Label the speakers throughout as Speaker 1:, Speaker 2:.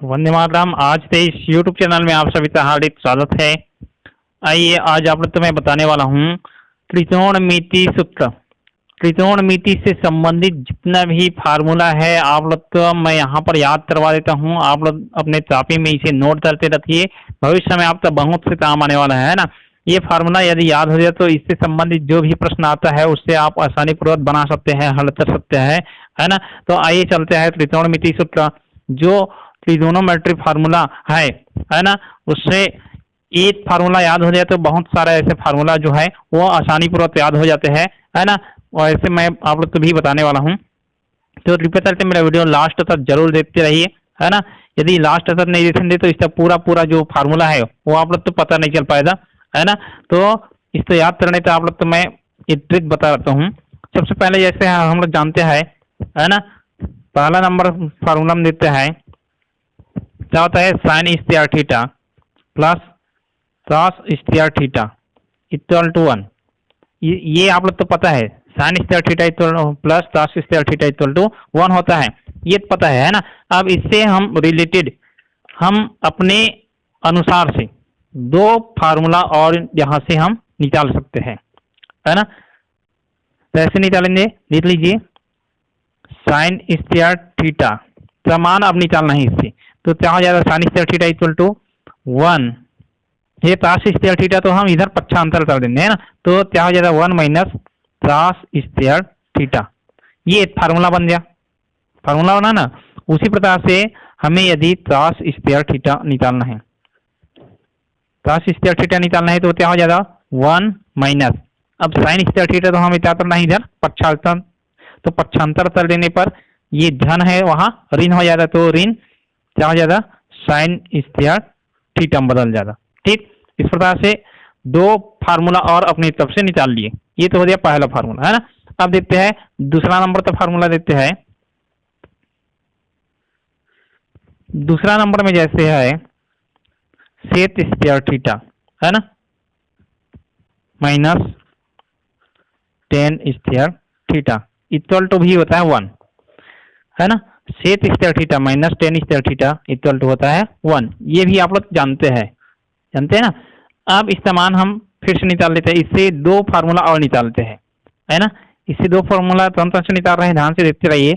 Speaker 1: वंदे मातरम। आज से इस YouTube चैनल में आप सभी का हार्दिक स्वागत है। आइए आज आप लोग को मैं बताने वाला हूँ त्रिकोणमिति सूत्र। त्रिकोणमिति से संबंधित जितना भी फार्मूला है आप लोग को मैं यहाँ पर याद करवा देता हूँ। आप लोग अपने कॉपी में इसे नोट करते रखिए, भविष्य में आपका बहुत से काम आने वाला है ना। ये फार्मूला यदि याद हो जाए तो इससे संबंधित जो भी प्रश्न आता है उससे आप आसानी पूर्वक बना सकते हैं, हल कर सकते हैं, है ना। तो आइए चलते हैं त्रिकोणमिति सूत्र जो ट्रिगोनोमेट्री फार्मूला है ना। उससे एक फार्मूला याद हो जाए तो बहुत सारे ऐसे फार्मूला जो है वो आसानी पूर्वक याद हो जाते हैं, है ना। और ऐसे मैं आप लोग को भी बताने वाला हूँ, तो कृपया करके मेरा वीडियो लास्ट तक जरूर देखते रहिए, है ना। यदि लास्ट तक नहीं देखेंगे तो इसका पूरा पूरा जो फार्मूला है वो आप लोग तो पता नहीं चल पाएगा, है ना। तो इसको याद करने तो आप लोग तो मैं एक ट्रिक बता देता हूँ। सबसे पहले जैसे हम लोग जानते हैं, है ना, पहला नंबर फार्मूला में देते हैं क्या होता है, sine square theta plus cos square theta equal to 1। ये आप लोग तो पता है, sine square theta equal plus cos square theta equal to 1 होता है, ये पता है ना। अब इससे हम रिलेटेड हम अपने अनुसार से दो फार्मूला और यहाँ से हम निकाल सकते हैं, है ना। कैसे निकालेंगे देख लीजिए। साइन स्क्वायर थीटा का मान अब निकालना है इससे, तो क्या हो जाएगा, sine square theta equal to 1। ये कॉस स्क्वायर थीटा तो हम इधर पक्षांतर कर देंगे, है ना। तो क्या हो जाएगा 1 माइनस कॉस स्क्वायर थीटा। ये एक फार्मूला बन गया, फार्मूला बना ना। उसी प्रकार से हमें यदि कॉस स्क्वायर थीटा निकालना है, कॉस स्क्वायर थीटा निकालना है तो क्या हो जाएगा 1 माइनस, अब साइन स्क्वायर थीटा तो हमें क्या करना है इधर पक्षांतर, तो पक्षांतर कर देने पर ये धन है वहां ऋण हो जाएगा, तो ऋण क्या हो जाएगा साइन स्क्वायर थीटा में बदल जाएगा। ठीक, इस प्रकार से दो फार्मूला और अपनी तरफ से निकाल लिए। ये तो हो गया पहला फार्मूला, है ना। अब देखते हैं दूसरा नंबर का फार्मूला देखते हैं। दूसरा नंबर में जैसे है सेक स्क्वायर थीटा, है ना, minus tan square theta equal to भी होता है 1, है ना। Sec square theta minus tan square theta equal to होता है 1। ये भी आप लोग जानते हैं ना। अब इसका मान हम फिर से निकाल लेते हैं, इससे दो फार्मूला और निकालते हैं, है ना। इससे दो फार्मूला कौन कौन से निकाल रहे हैं ध्यान से देखते रहिए।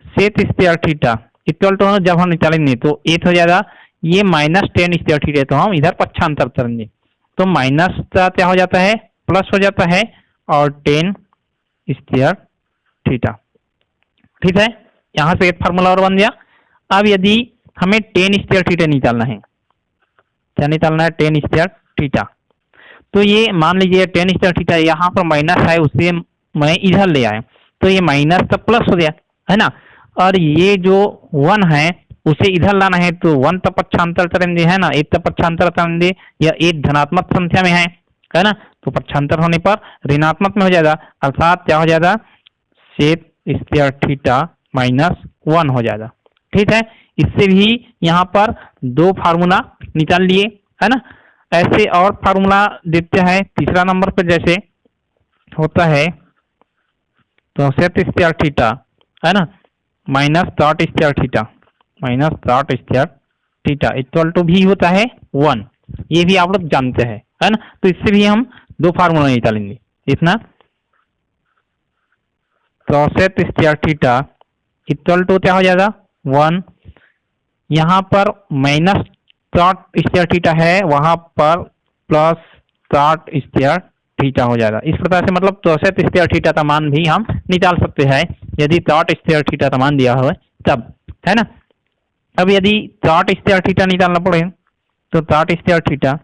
Speaker 1: Sec square theta equal to जब हम निकालेंगे तो एक हो जाएगा, ये माइनस टेन स्क्वायर थीटा तो हम इधर पक्षांतर करेंगे, तो माइनस का क्या हो जाता है प्लस हो जाता है और टेन स्क्वायर थीटा। ठीक है, यहाँ से एक फार्मूला और बन गया। अब यदि हमें टेन स्क्वायर थीटा निकालना है, क्या निकालना है टेन स्क्वायर थीटा, तो ये मान लीजिए टेन स्क्वायर थीटा यहाँ पर माइनस है, उससे मैं इधर ले आया तो ये माइनस का प्लस हो गया, है ना। और ये जो 1 है उसे इधर लाना है तो 1 तक पक्षांतर करेंगे, है ना, 1 तक पक्षांतर करेंगे, या एक धनात्मक संख्या में है ना, तो पक्षांतर होने पर ऋणात्मक में हो जाएगा, अर्थात क्या हो जाएगा सेक स्क्वायर थीटा माइनस 1 हो जाएगा। ठीक है, इससे भी यहाँ पर दो फार्मूला निकाल लिए, है ना। ऐसे और फार्मूला देते हैं तीसरा नंबर पर, जैसे होता है तो सेक स्क्वायर थीटा, है ना, minus cot square theta, minus cot square theta equal to भी होता है 1। ये भी आप लोग जानते हैं, है ना। तो इससे भी हम दो फार्मूला निकालेंगे। इतना sec square theta equal to क्या हो जाएगा 1, यहाँ पर माइनस कॉट स्क्वायर थीटा है, वहां पर प्लस कॉट स्क्वायर थीटा हो जाएगा। इस प्रकार से मतलब सेक स्क्वायर थीटा का मान भी हम निकाल सकते हैं यदि कॉट स्क्वायर थीटा का मान दिया हो तब, है ना। अब यदि कॉट स्क्वायर थीटा निकालना पड़े तो कॉट स्क्वायर थीटा,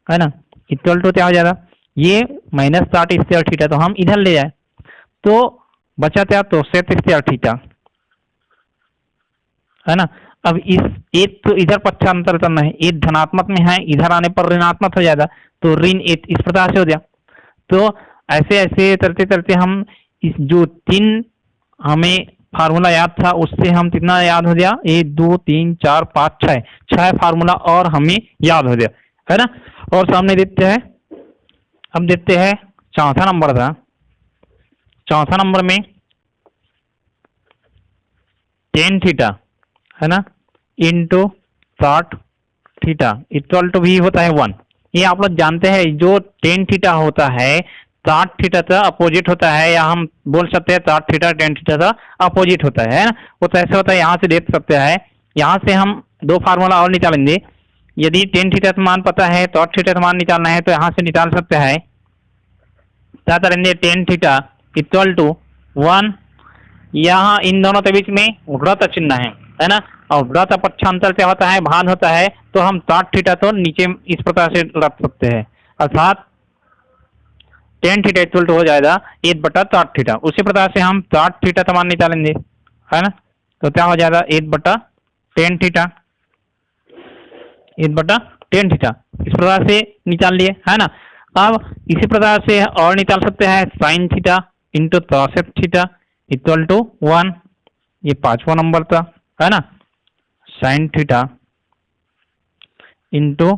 Speaker 1: है ना, इक्वल टू क्या हो जाएगा, ये माइनस कॉट स्क्वायर थीटा तो हम इधर ले जाए तो बचा क्या, तो सेक स्क्वायर थीटा, है ना। अब इस एक तो इधर पक्षांतर करना है, एक धनात्मक में है, इधर आने पर ऋणात्मक हो जाएगा, तो ऋण एक इस प्रकार से हो गया। तो ऐसे ऐसे करते करते हम इस जो 3 हमें फार्मूला याद था उससे हम कितना याद हो गया, 1 2 3 4 5 6 फार्मूला और हमें याद हो गया, है ना। और सामने देखते हैं, अब देखते हैं चौथा नंबर था। चौथा नंबर में टेन थीटा, है ना, into cot theta equal to भी होता है 1। ये आप लोग जानते हैं, जो टेन थीटा होता है cot थीटा का अपोजिट होता है, या हम बोल सकते हैं cot थीटा टेन थीटा का अपोजिट होता है ना। वो तो ऐसे होता है, यहाँ से देख सकते हैं। यहाँ से हम दो फार्मूला और निकालेंगे। यदि टेन थीटा का मान पता है, cot थीटा का मान निकालना है, तो यहाँ से निकाल सकते हैं। क्या करेंगे, टेन थीटा इक्वल टू 1, यहाँ इन दोनों के बीच में वृत्त चिन्ह है ना, और वृत्त पक्षांतर क्या होता है, भाग होता है। तो हम cot थीटा तो नीचे इस प्रकार से रख सकते हैं, अर्थात टेन थीटा इक्वल टू हो जाएगा 8/cot थीटा। उसी प्रकार से हम cot थीटा का मान निकालेंगे, है ना। तो क्या हो जाएगा 8/10 थीटा, 8/10 थीटा। इस प्रकार से निकाल लिए, है ना। अब इसी प्रकार से और निकाल सकते हैं sin theta into cos theta equal to 1। ये 5वां नंबर था, है ना। sin theta into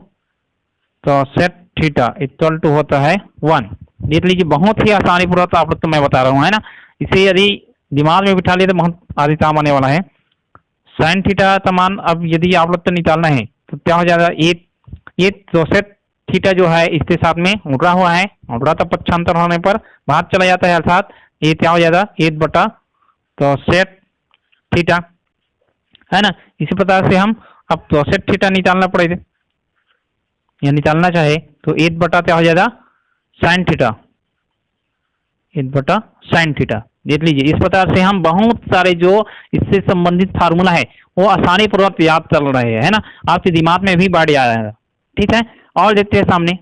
Speaker 1: cos theta equal to होता है 1। देख लीजिए, बहुत ही आसानी पूर्वक आप लोग तो मैं बता रहा हूँ, है ना। इसे यदि दिमाग में बिठा लिए तो बहुत आदि काम आने वाला है। sin थीटा का मान अब यदि आप लोग तो निकालना है, तो क्या हो जाएगा, ये cos थीटा जो है इसके साथ में उड़ा हुआ है, उड़ा तो पक्षांतर होने पर भाग चला जाता है, अर्थात ये क्या हो जाएगा 8/cos थीटा, है ना। इसी प्रकार से हम अब cos थीटा निकालना पड़ेगा, या निकालना चाहे तो 8 क्या हो जाएगा sin थीटा, 8/sin थीटा। देख लीजिए, इस प्रकार से हम बहुत सारे जो इससे संबंधित फार्मूला है वो आसानी पूर्वक याद कर रहे हैं, है ना। आपके दिमाग में भी बैठ जाएगा, ठीक है। और देखते हैं सामने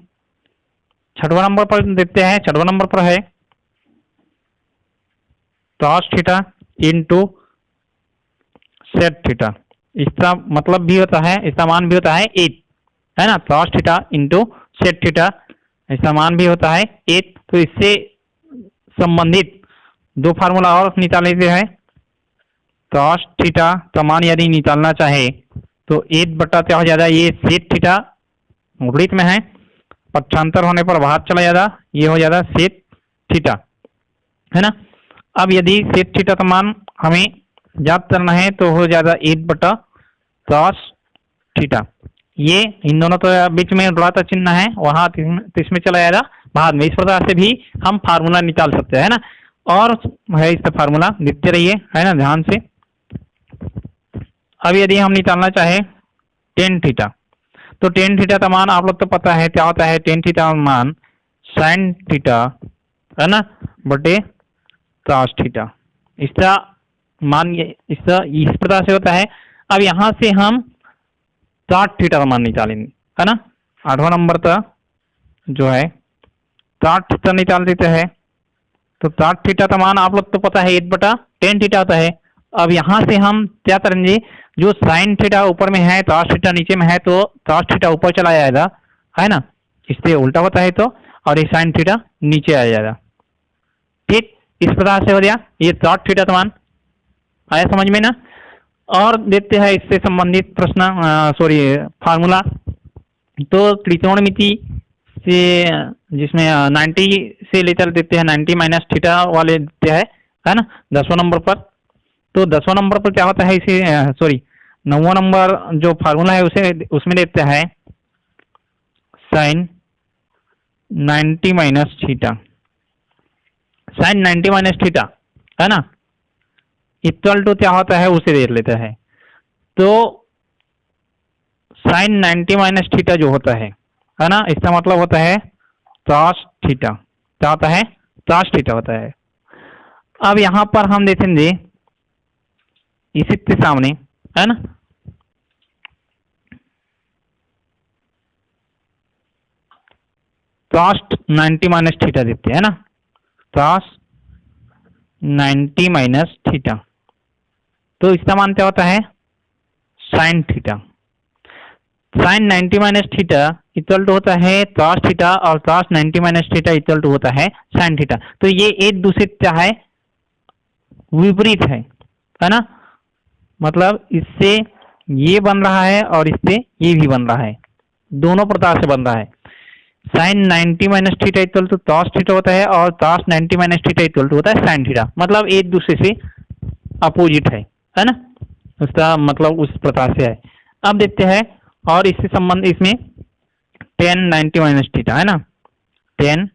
Speaker 1: 6वां नंबर पर देखते हैं। 6वां नंबर पर है cos theta into sec theta. इसका मतलब भी होता है, इसका मान भी होता है 8, है ना। cos theta into sec theta, इसका मान भी होता है 8। तो इससे संबंधित दो फार्मूला और निकाल लेते हैं। cos थीटा का मान यदि निकालना चाहे तो 8 क्या हो जाएगा, ये sec थीटा वृत्त में है, पक्षांतर होने पर भाग चला जाएगा, ये हो जाएगा sec थीटा, है ना। अब यदि sec थीटा का मान हमें याद करना है तो हो जाएगा 8/cos थीटा। ये इन दोनों के बीच में ऋणात्मक चिन्ह है, वहां इसमें चला जाएगा बाद में। इस प्रकार से भी हम फार्मूला निकाल सकते हैं, है ना। और है इसका फार्मूला, लिखते रहिए, है ना, ध्यान से। अब यदि हम निकालना चाहे टेन थीटा, तो टेन थीटा का मान आप लोग तो पता है क्या होता है। टेन थीटा का मान sin थीटा, है ना, बटे cos थीटा। इसका मान इसका इस प्रकार से होता है। अब यहाँ से हम cot थीटा का मान निकालेंगे, है ना। 8वां नंबर का जो है cot थीटा निकाल देते हैं। तो cot थीटा का मान आप लोग तो पता है 8/10 थीटा होता है। अब यहाँ से हम क्या करेंगे, जो sin थीटा ऊपर में है, cos थीटा नीचे में है, तो cos थीटा ऊपर चला जाएगा, है ना। इससे उल्टा होता है तो, और ये sin थीटा नीचे आ जाएगा, ठीक। इस प्रकार से हो गया ये cot थीटा का मान, आया समझ में ना। और देखते हैं इससे संबंधित प्रश्न, सॉरी फार्मूला। तो त्रिकोणमिति से जिसमें 90 से लेकर देते हैं, 90 माइनस थीटा वाले देते हैं, है ना, 10वां नंबर पर। तो 10वां नंबर पर क्या होता है, इसे सॉरी 9वां नंबर जो फार्मूला है उसे उसमें देते हैं sin 90 minus theta, sin 90 minus theta, है ना, इक्वल टू क्या होता है उसे देख लेते हैं। तो sin 90 माइनस थीटा जो होता है ना, इसका मतलब होता है cos थीटा। क्या होता है, cos थीटा होता है। अब यहाँ पर हम देखेंगे इसी के सामने, है ना, cos 90 माइनस थीटा देते हैं ना, cos 90 माइनस थीटा। तो इसका मान क्या होता है, sin theta. sin 90 minus theta equal to होता है cos थीटा, और cos 90 minus theta equal to होता है sin थीटा। तो ये एक दूसरे क्या है, विपरीत है ना। मतलब इससे ये बन रहा है और इससे ये भी बन रहा है, दोनों प्रकार से बन रहा है। sin 90 minus theta equal to cos theta होता है, और cos 90 minus theta equal to होता है sin थीटा। मतलब एक दूसरे से अपोजिट है ना। उसका मतलब उस प्रकार से है। अब देखते हैं और इससे संबंध इसमें tan 90 माइनस थीटा है ना, tan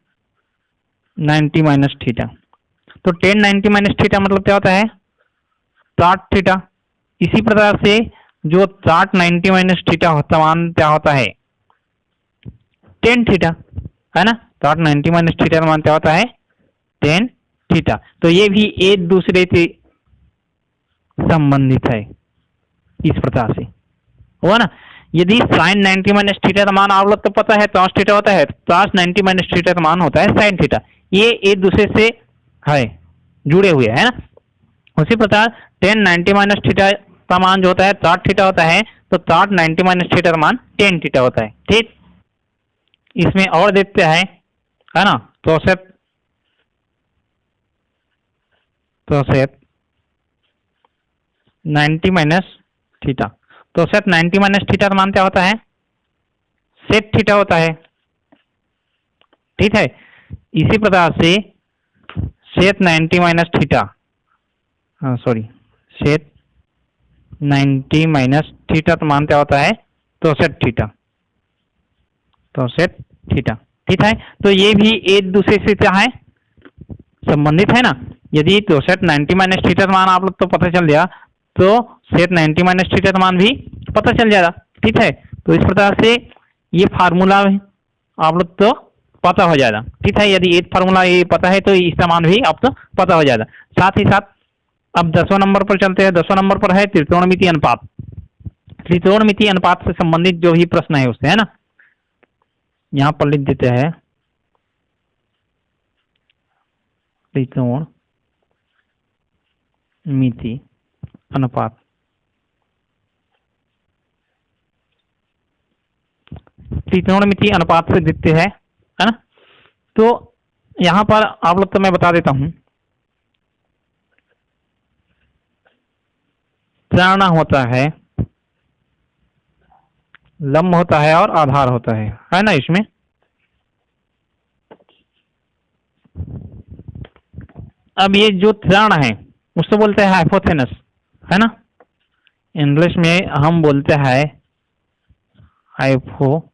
Speaker 1: 90 माइनस थीटा। तो tan 90 माइनस थीटा मतलब क्या होता है, cot थीटा। इसी प्रकार से जो cot 90 माइनस थीटा होता मान क्या होता है, tan थीटा है ना। cot 90 माइनस थीटा मान क्या होता है, tan थीटा। तो ये भी एक दूसरे से संबंधित है इस प्रकार से, हुआ ना। यदि sin 90 माइनस थीटा का मान आप लोग तो पता है cos थीटा होता है, cos 90 माइनस थीटा का मान होता है sin थीटा। ये एक दूसरे से है जुड़े हुए है ना। उसी प्रकार tan 90 माइनस थीटा का मान जो होता है cot थीटा होता है, तो cot 90 माइनस थीटा का मान tan थीटा होता है। ठीक, इसमें और देखते हैं है ना। तो सेट 90 माइनस थीटा, तो सेट 90 माइनस थीटा का मान क्या होता है, सेट थीटा होता है। ठीक है, इसी प्रकार से set 90 minus theta, set 90 minus theta का मान क्या होता है, तो सेट थीटा, तो सेट थीटा। ठीक है, तो ये भी एक दूसरे से क्या है, संबंधित है ना। यदि तो सेट 90 माइनस थीटा का मान आप लोग तो पता चल गया, तो सेट 90 माइनस थीटा का मान भी पता चल जाएगा। ठीक है, तो इस प्रकार से ये फार्मूला आप लोग तो पता हो जाएगा। ठीक है, यदि एक फार्मूला ये पता है तो इसका मान भी आपको पता हो जाएगा। साथ ही साथ अब 10वां नंबर पर चलते हैं। 10वां नंबर पर है त्रिकोणमितीय अनुपात। त्रिकोणमितीय अनुपात से संबंधित जो भी प्रश्न है उससे, है ना। यहां पर लिख देते हैं त्रिकोणमितीय अनुपात। त्रिकोणमितीय अनुपात से दिखते हैं, है ना। तो यहां पर आप लोग तो मैं बता देता हूं, त्रिकोण होता है, लंब होता है और आधार होता है ना। इसमें अब ये जो त्रिकोण है उसको बोलते हैं हाइपोथेनस, है ना। इंग्लिश में हम बोलते हैं हाइपोथेनस।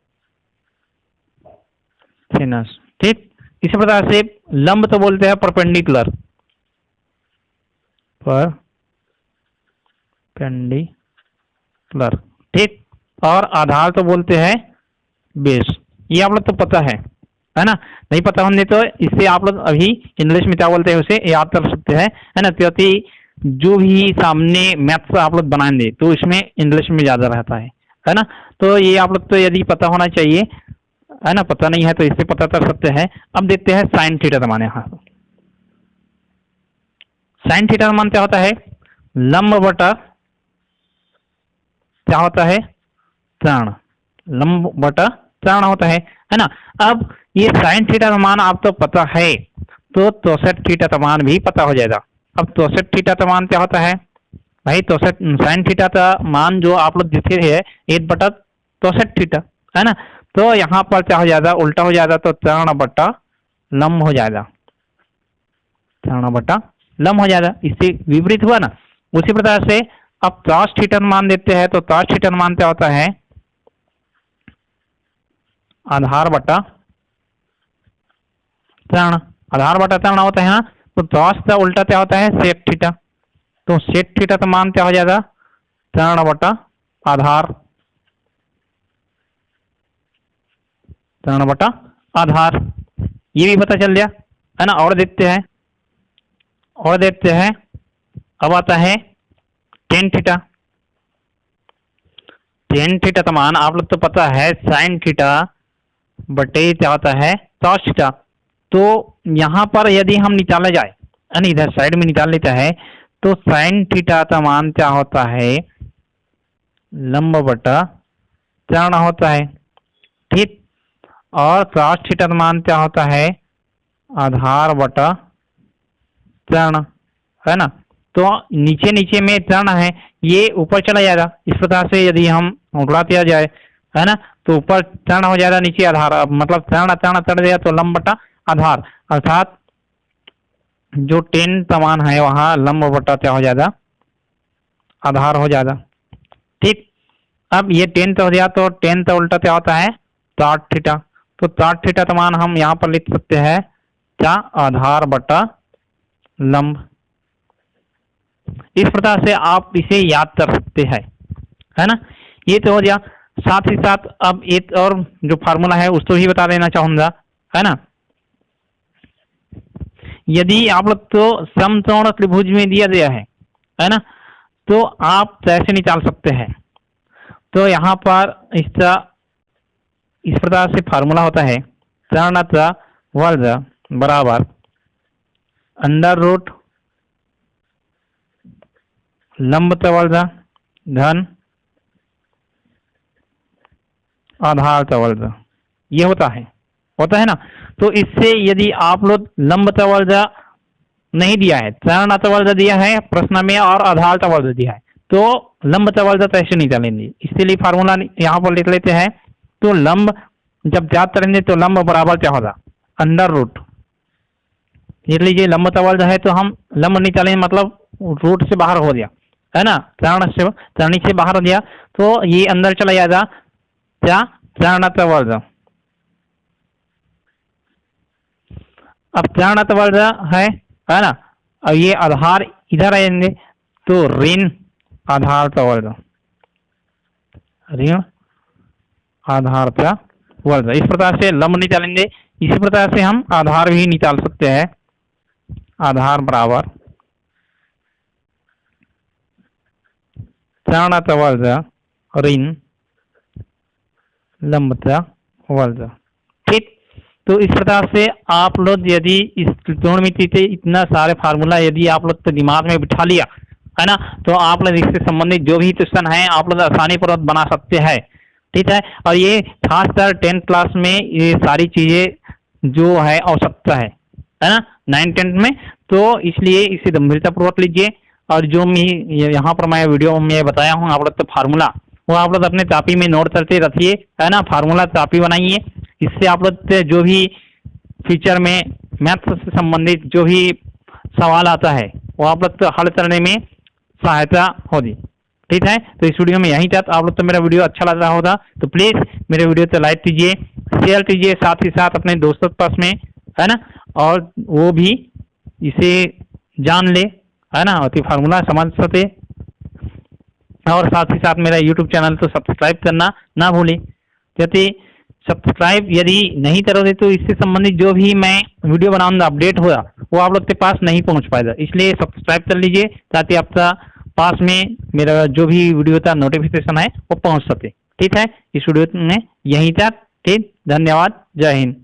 Speaker 1: ठीक, इसी प्रकार से लंब तो बोलते हैं परपेंडिकुलर, परपेंडिकुलर। ठीक, और आधार तो बोलते हैं बेस। ये आप लोग तो पता है ना। नहीं पता होने तो इससे आप लोग अभी इंग्लिश में क्या बोलते हैं उसे याद कर सकते हैं, है ना। क्योंकि जो भी सामने मैथ्स आप लोग बनाएंगे तो इसमें इंग्लिश में ज्यादा रहता है ना। तो ये आप लोग तो यदि पता होना चाहिए, है ना। पता नहीं है तो इससे पता कर सकते हैं। अब देखते हैं साइन थीटा का मान। यहाँ साइन थीटा का मान क्या होता है, लंब बटा क्या होता है, त्रिकोण। लंब बटा त्रिकोण होता है ना। अब ये साइन थीटा का मान आप तो पता है, तो 64 थीटा का मान भी पता हो जाएगा। अब 64 थीटा का मान क्या होता है भाई, 64 साइन थीटा का मान जो आप लोग देखे है 1/64 थीटा, है ना। तो यहाँ पर क्या हो जाएगा, उल्टा हो जाएगा, तो त्रिकोण बटा लंब हो जाएगा, त्रिकोण बटा लंब हो जाएगा। इससे विपरीत हुआ ना। उसी प्रकार से अब cos थीटा मान देते हैं, तो cos थीटा मान क्या होता है, आधार बटा त्रिकोण। आधार बटा त्रिकोण होता है ना। तो cos का उल्टा क्या होता है, सेक थीटा। तो सेक थीटा का मान क्या हो जाएगा, त्रिकोण बटा आधार, त्रिकोण बटा आधार। ये भी पता चल गया, है ना। और देखते हैं अब आता है टेन थीटा। टेन थीटा का मान आप लोग तो पता है साइन थीटा बटे क्या होता है, cos थीटा। तो यहां पर यदि हम निकाला जाए, यानी इधर साइड में निकाल लेता है, तो साइन थीटा का मान क्या होता है, लंब बटा त्रिकोण होता है। ठीक, और cos थीटा का मान क्या होता है, आधार बटा त्रिकोण, है ना। तो नीचे नीचे में त्रिकोण है, ये ऊपर चला जाएगा। इस प्रकार से यदि हम उल्टा दिया जाए, है ना, तो ऊपर त्रिकोण हो जाएगा, नीचे आधार। मतलब त्रिकोण चढ़ गया तो लंब बटा आधार, अर्थात जो 10 का मान है वहां लंब बटा क्या हो जाएगा, आधार हो जाएगा। ठीक, अब ये 10 हो गया तो 10 का उल्टा क्या होता है? cot theta. तो cot थीटा का मान हम यहाँ पर लिख सकते हैं क्या? आधार बटा लंब। इस प्रकार से आप इसे याद कर सकते हैं, है ना। ये तो हो गया। साथ ही साथ अब एक और जो फार्मूला है उसको भी बता देना चाहूंगा, है ना। यदि आप लोग तो समकोण त्रिभुज में दिया गया है ना, तो आप कैसे निकाल सकते हैं? तो यहाँ पर इसका इस प्रकार से फार्मूला होता है, त्रिज्या वर्ग बराबर अंडर रूट लंब वर्ग धन आधार वर्ग, ये होता है ना। तो इससे यदि आप लोग लंब वर्ग नहीं दिया है, त्रिज्या वर्ग दिया है प्रश्न में और आधार वर्ग दिया है, तो लंब वर्ग कैसे निकालेंगे? इसलिए फार्मूला यहाँ पर लिख लेते हैं। तो लंब जब ज्ञात करेंगे तो लंब बराबर क्या होगा? Under root. देख लीजिए लंब वर्ग है तो हम लंब निकालेंगे, मतलब रूट से बाहर हो गया, है ना, त्रिज्या से बाहर हो गया, तो ये अंदर चला जाएगा क्या? त्रिज्या वर्ग। अब त्रिज्या वर्ग है ना, और ये आधार इधर आएंगे तो ऋण आधार का वर्ग, ऋण आधार का वर्ग। इस प्रकार से लंब निकालेंगे। इसी प्रकार से हम आधार भी निकाल सकते हैं। आधार बराबर त्रिज्या वर्ग ऋण लंब का वर्ग। ठीक, तो इस प्रकार से आप लोग यदि इस त्रिकोणमिति के इतना सारे फार्मूला यदि आप लोग तो दिमाग में बिठा लिया, है ना, तो आप लोग इससे संबंधित जो भी क्वेश्चन है आप लोग आसानी पूर्वक बना सकते हैं। ठीक है, और ये खासकर 10th क्लास में ये सारी चीजें जो है आवश्यकता है ना 9th 10th में, तो इसलिए इसे गंभीरता पूर्वक लीजिए। और जो मैं यहाँ पर मैं वीडियो में बताया हूँ आप लोग तो फार्मूला, वो आप लोग अपने कॉपी में नोट करते रखिए, है ना। फार्मूला कॉपी बनाइए, इससे आप लोग जो भी फ्यूचर में मैथ्स से संबंधित जो भी सवाल आता है वो आप लोग हल करने में सहायता होगी। ठीक है, तो इस वीडियो में यहीं तक। आप लोग तो मेरा वीडियो अच्छा लग रहा होगा तो प्लीज मेरे वीडियो को लाइक कीजिए, शेयर कीजिए, साथ ही साथ अपने दोस्तों के पास में, है ना, और वो भी इसे जान ले, है ना, और फार्मूला समझ सके। और साथ ही साथ मेरा यूट्यूब चैनल तो सब्सक्राइब करना ना भूलें। यदि सब्सक्राइब यदि नहीं करोगे तो इससे संबंधित जो भी मैं वीडियो बनाऊंगा अपडेट होगा वो आप लोग के पास नहीं पहुंच पाएगा। इसलिए सब्सक्राइब कर लीजिए ताकि आपका पास में मेरा जो भी वीडियो का नोटिफिकेशन है वो पहुंच सके। ठीक है, इस वीडियो में यहीं तक। ठीक, धन्यवाद, जय हिंद।